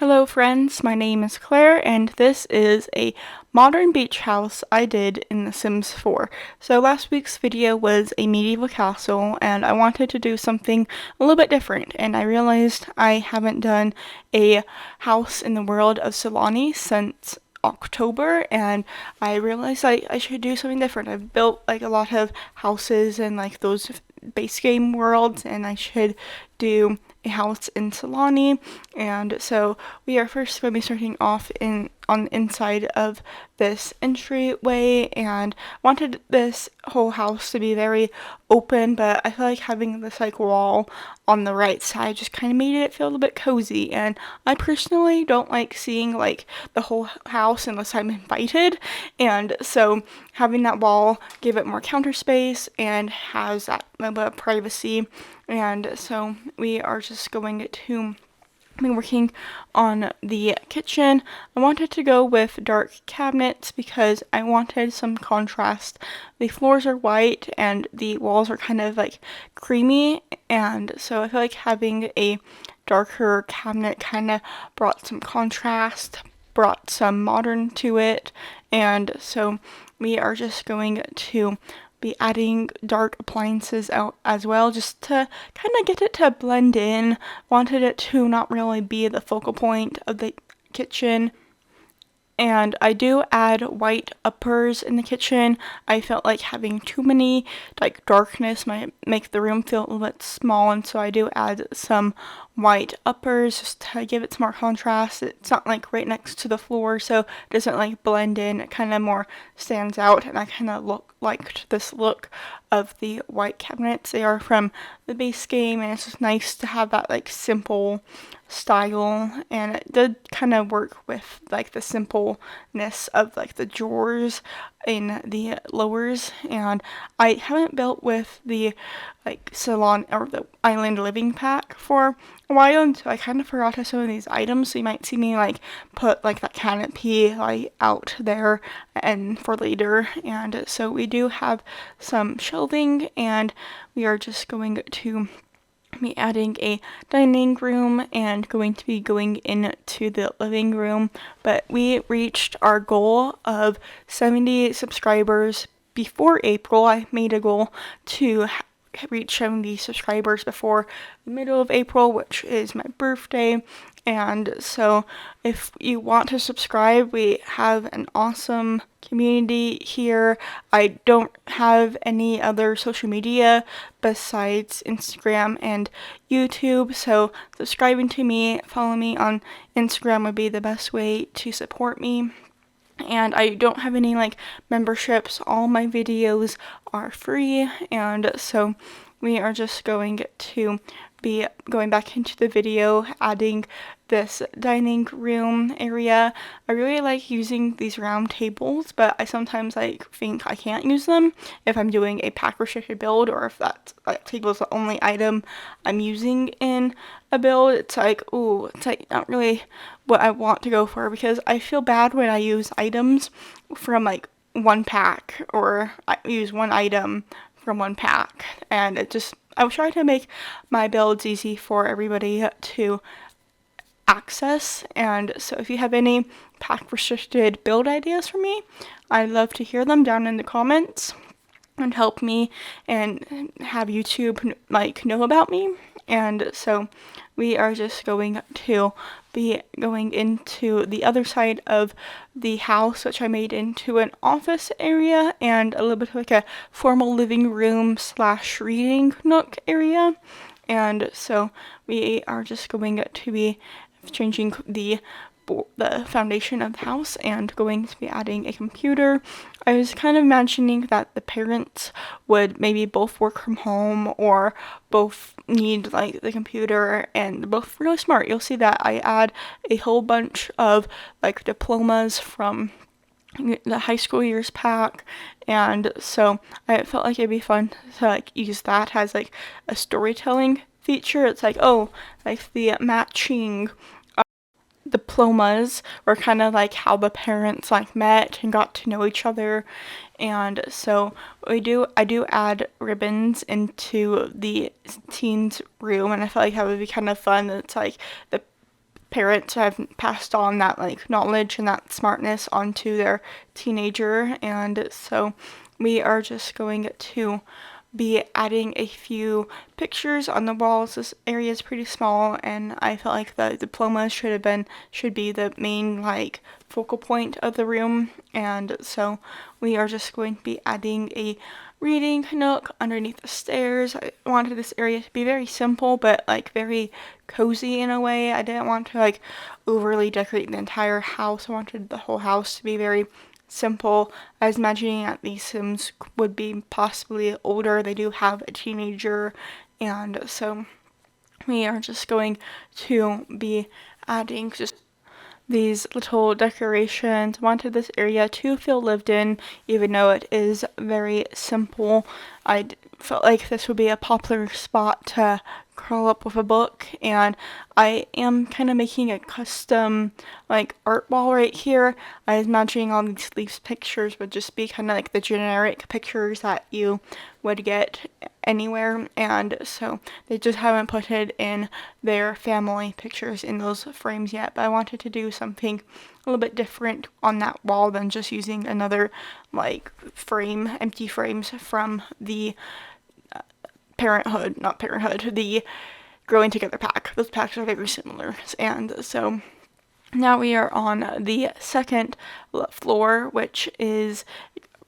Hello friends, my name is Claire and this is a modern beach house I did in The Sims 4. So last week's video was a medieval castle and I wanted to do something a little bit different, and I realized I haven't done a house in the world of Solani since October, and I realized I should do something different. I've built like a lot of houses and like those base game worlds, and I should do a house in Solani. And so we are first going to be starting off on the inside of this entryway, and wanted this whole house to be very open, but I feel like having this like wall on the right side just kind of made it feel a little bit cozy, and I personally don't like seeing like the whole house unless I'm invited, and so having that wall gave it more counter space and has that little bit of privacy. And so we are just going to be working on the kitchen. I wanted to go with dark cabinets because I wanted some contrast. The floors are white and the walls are kind of like creamy, and so I feel like having a darker cabinet kind of brought some contrast, brought some modern to it. And so we are just going to be adding dark appliances out as well, just to kind of get it to blend in. Wanted it to not really be the focal point of the kitchen. And I do add white uppers in the kitchen. I felt like having too many like darkness might make the room feel a little bit small, and so I do add some white uppers just to give it some more contrast. It's not like right next to the floor, so it doesn't like blend in. It kind of more stands out, and I kind of liked this look of the white cabinets. They are from the base game, and it's just nice to have that like simple style, and it did kind of work with like the simpleness of like the drawers in the lowers. And I haven't built with the like salon or the island living pack for a while, and so I kind of forgot some of these items, so you might see me like put like that canopy like out there and for later. And so we do have some shelving, and we are just going to be adding a dining room and going to be going into the living room. But we reached our goal of 70 subscribers before April. I made a goal to reach 70 subscribers before the middle of April, which is my birthday. And so if you want to subscribe, we have an awesome community here. I don't have any other social media besides Instagram and YouTube, so subscribing to me, follow me on Instagram would be the best way to support me. And I don't have any like memberships. All my videos are free, and so we are just going to be going back into the video, adding this dining room area. I really like using these round tables, but I sometimes like think I can't use them if I'm doing a pack restricted build, or if that like table is the only item I'm using in a build. It's like, ooh, it's like not really what I want to go for, because I feel bad when I use items from like one pack, or I use one item from one pack, and I was trying to make my builds easy for everybody to access. And so if you have any pack restricted build ideas for me, I'd love to hear them down in the comments and help me and have YouTube like know about me. And so we are just going to be going into the other side of the house, which I made into an office area and a little bit of like a formal living room / reading nook area. And so we are just going to be changing the foundation of the house and going to be adding a computer. I was kind of imagining that the parents would maybe both work from home or both need like the computer, and both really smart. You'll see that I add a whole bunch of like diplomas from the high school years pack, and so I felt like it'd be fun to like use that as like a storytelling feature. It's like, oh, like the matching diplomas were kind of like how the parents like met and got to know each other. And so I do add ribbons into the teens room, and I feel like that would be kind of fun. It's like the parents have passed on that like knowledge and that smartness onto their teenager, and so we are just going to be adding a few pictures on the walls. This area is pretty small, and I felt like the diploma should be the main like focal point of the room, and so we are just going to be adding a reading nook underneath the stairs. I wanted this area to be very simple but like very cozy in a way. I didn't want to like overly decorate the entire house. I wanted the whole house to be very simple. I was imagining that these Sims would be possibly older. They do have a teenager, and so we are just going to be adding just these little decorations. Wanted this area to feel lived in, even though it is very simple. I felt like this would be a popular spot to curl up with a book, and I am kind of making a custom like art wall right here. I was imagining all these pictures would just be kind of like the generic pictures that you would get anywhere, and so they just haven't put it in their family pictures in those frames yet. But I wanted to do something a little bit different on that wall than just using another like empty frames from the the Growing Together pack. Those packs are very similar, and so now we are on the second floor, which is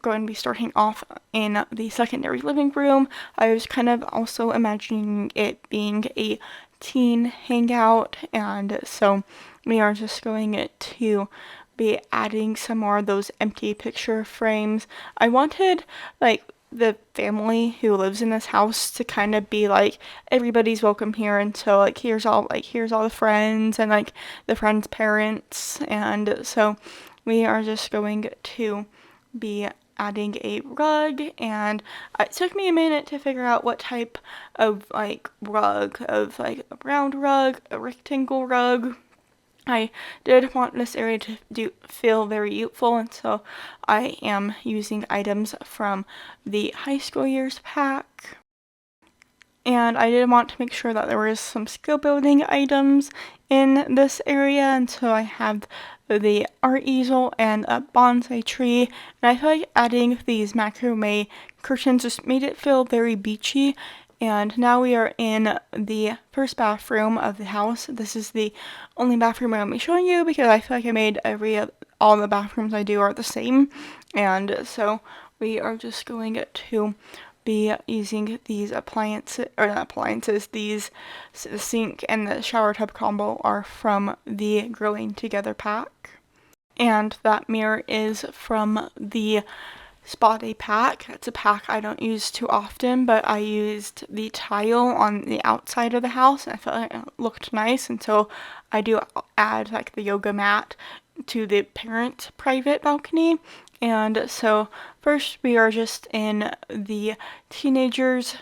going to be starting off in the secondary living room. I was kind of also imagining it being a teen hangout, and so we are just going to be adding some more of those empty picture frames. I wanted like the family who lives in this house to kind of be like everybody's welcome here, and so like here's all the friends and like the friends' parents, and so we are just going to be adding a rug, and it took me a minute to figure out what type of like rug, of like a round rug, a rectangle rug. I did want this area to feel very youthful, and so I am using items from the high school years pack. And I did want to make sure that there was some skill building items in this area, and so I have the art easel and a bonsai tree, and I feel like adding these macrame curtains just made it feel very beachy. And now we are in the first bathroom of the house. This is the only bathroom I'm be showing you because I feel like I made all the bathrooms I do are the same, and so we are just going to be using these the sink and the shower tub combo are from the Growing Together pack, and that mirror is from the Spa Day pack. It's a pack I don't use too often, but I used the tile on the outside of the house and I felt like it looked nice, and so I do add like the yoga mat to the parent private balcony. And so first we are just in the teenagers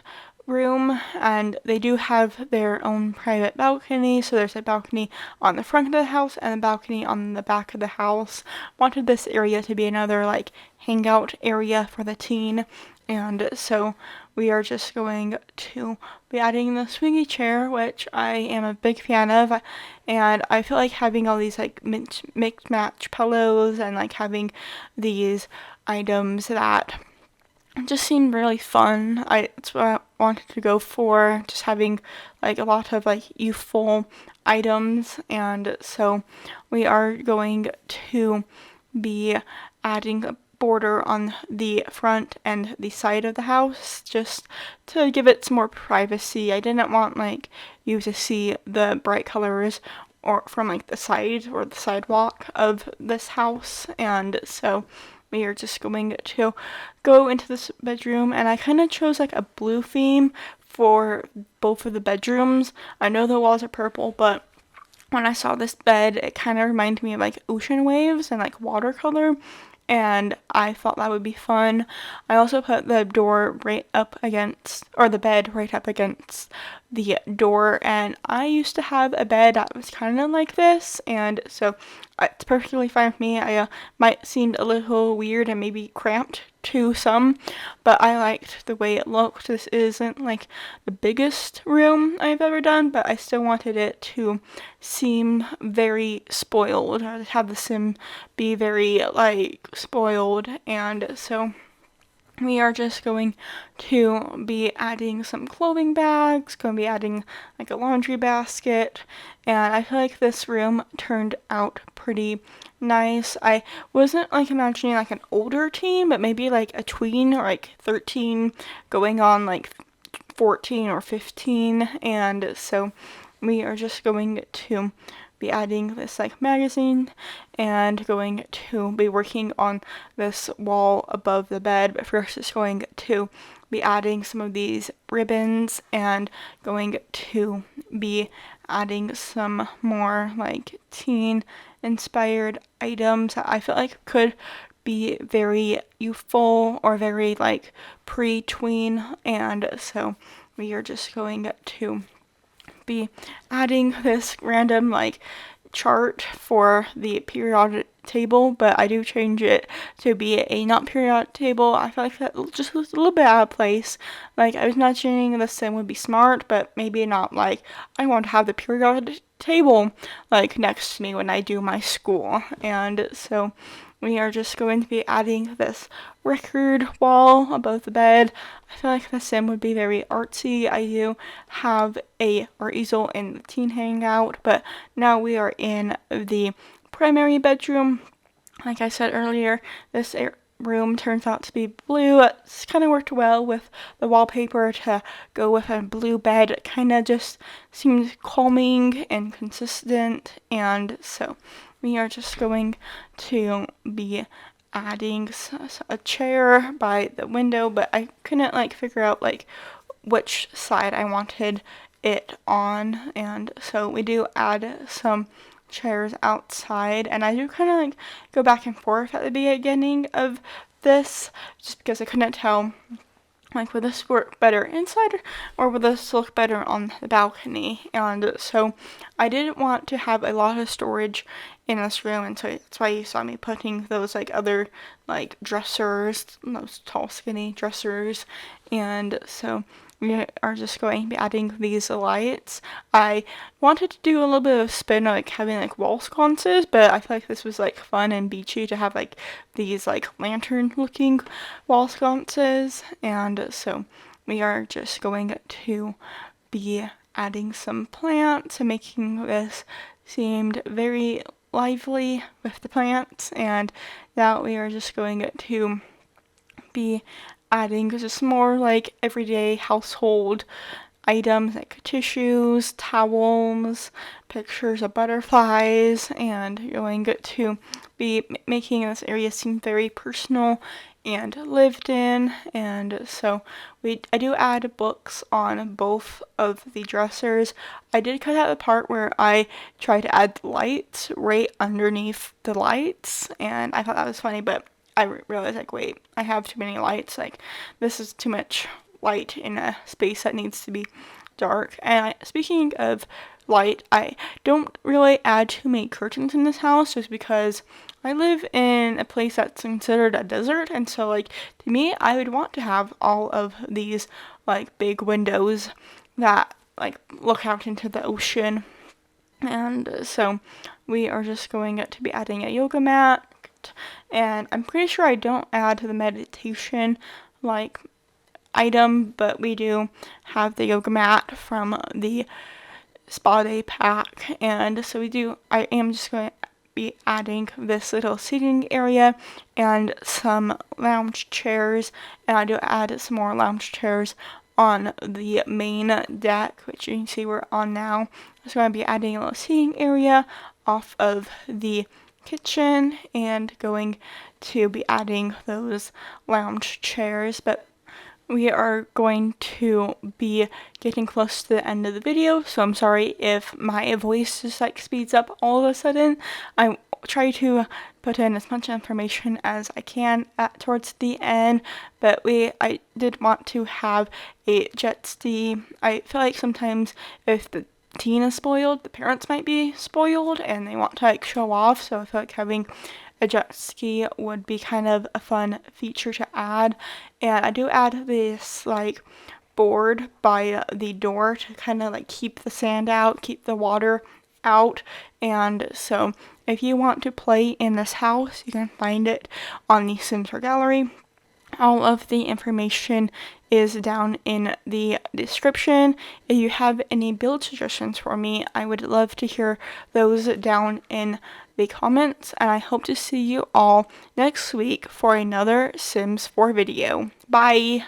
room, and they do have their own private balcony. So there's a balcony on the front of the house and a balcony on the back of the house. Wanted this area to be another like hangout area for the teen, and so we are just going to be adding the swingy chair, which I am a big fan of, and I feel like having all these like mix match pillows and like having these items that just seemed really fun. That's what I wanted to go for, just having like a lot of like youthful items, and so we are going to be adding a border on the front and the side of the house just to give it some more privacy. I didn't want like you to see the bright colors or from like the side or the sidewalk of this house, and so we are just going to go into this bedroom, and I kind of chose like a blue theme for both of the bedrooms. I know the walls are purple, but when I saw this bed, it kind of reminded me of like ocean waves and like watercolor, and I thought that would be fun. I also put the door right up against, or the bed right up against the door, and I used to have a bed that was kind of like this, and so it's perfectly fine with me. I might seem a little weird and maybe cramped to some, but I liked the way it looked. This isn't like the biggest room I've ever done, but I still wanted it to seem very spoiled, or have the sim be very like spoiled, and so we are just going to be adding some clothing bags, going to be adding like a laundry basket, and I feel like this room turned out pretty nice. I wasn't like imagining like an older teen, but maybe like a tween, or like 13 going on like 14 or 15, and so we are just going to be adding this like magazine and going to be working on this wall above the bed, but first it's going to be adding some of these ribbons and going to be adding some more like teen inspired items that I feel like could be very youthful or very like pre-tween, and so we are just going to be adding this random like chart for the periodic table, but I do change it to be a not periodic table. I feel like that just was a little bit out of place. Like, I was imagining the sim would be smart, but maybe not like I want to have the periodic table like next to me when I do my school. And so we are just going to be adding this record wall above the bed. I feel like the sim would be very artsy. I do have a art easel in the teen hangout, but now we are in the primary bedroom. Like I said earlier, this room turns out to be blue. It's kind of worked well with the wallpaper to go with a blue bed. It kind of just seems calming and consistent, and so we are just going to be adding a chair by the window, but I couldn't like figure out like which side I wanted it on, and so we do add some chairs outside, and I do kind of like go back and forth at the beginning of this just because I couldn't tell like would this work better inside or would this look better on the balcony, and so I didn't want to have a lot of storage in this room, and so that's why you saw me putting those like other like dressers, those tall skinny dressers, and so we are just going to be adding these lights. I wanted to do a little bit of spin, like having like wall sconces, but I feel like this was like fun and beachy to have like these like lantern looking wall sconces, and so we are just going to be adding some plants and making this seemed very lively with the plants, and now we are just going to be adding just more like everyday household items like tissues, towels, pictures of butterflies, and going to be making this area seem very personal and lived in. And so I do add books on both of the dressers. I did cut out the part where I tried to add the lights right underneath the lights, and I thought that was funny, but I realized like, wait, I have too many lights, like this is too much light in a space that needs to be dark. And speaking of light, I don't really add too many curtains in this house just because I live in a place that's considered a desert, and so like to me I would want to have all of these like big windows that like look out into the ocean. And so we are just going to be adding a yoga mat, and I'm pretty sure I don't add to the meditation like item, but we do have the yoga mat from the spa day pack, and so I am just going to be adding this little seating area and some lounge chairs, and I do add some more lounge chairs on the main deck, which you can see we're on now. I'm just going to be adding a little seating area off of the kitchen and going to be adding those lounge chairs, but we are going to be getting close to the end of the video, so I'm sorry if my voice just like speeds up all of a sudden. I try to put in as much information as I can towards the end, but I did want to have a jet ski. I feel like sometimes if the teen is spoiled, the parents might be spoiled and they want to like show off, so I feel like having a jet ski would be kind of a fun feature to add. And I do add this like board by the door to kind of like keep the sand out, keep the water out. And so if you want to play in this house, you can find it on the Sims 4 gallery. All of the information is down in the description. If you have any build suggestions for me, I would love to hear those down in the comments, and I hope to see you all next week for another Sims 4 video. Bye!